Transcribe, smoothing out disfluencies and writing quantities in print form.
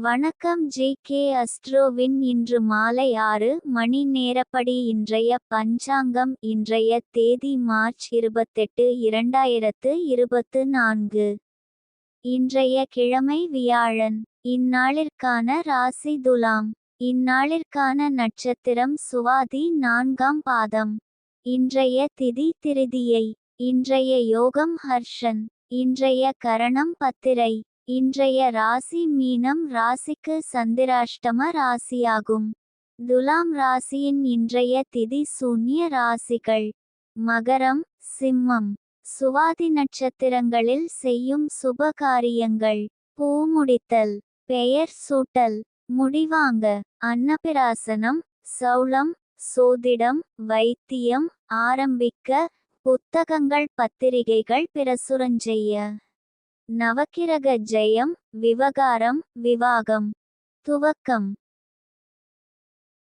வணக்கம் ஜி.கே. அஸ்ட்ரோவின் இன்று மாலை 6 மணி நேரப்படி இன்றைய பஞ்சாங்கம். இன்றைய தேதி மார்ச் 28, 2024. இன்றைய கிழமை வியாழன். இந்நாளிற்கான ராசி துலாம். இந்நாளிற்கான நட்சத்திரம் சுவாதி 4ஆம் பாதம். இன்றைய திதி திருதியை. இன்றைய யோகம் ஹர்ஷன். இன்றைய கரணம் பத்திரை. இன்றைய ராசி மீனம் ராசிக்கு சந்திராஷ்டம ராசியாகும். துலாம் ராசியின் இன்றைய திதி சூன்ய ராசிகள்: மகரம், சிம்மம். சுவாதி நட்சத்திரங்களில் செய்யும் சுபகாரியங்கள்: பூமுடித்தல், பெயர் சூட்டல், முடிவாங்க, அன்னபிராசனம், சௌளம், சோதிடம், வைத்தியம் ஆரம்பிக்க, புத்தகங்கள் பத்திரிகைகள் பிரசுரஞ்செய்ய. நவக்கிரக ஜெயம், விவகாரம், விவாகம். துவக்கம்: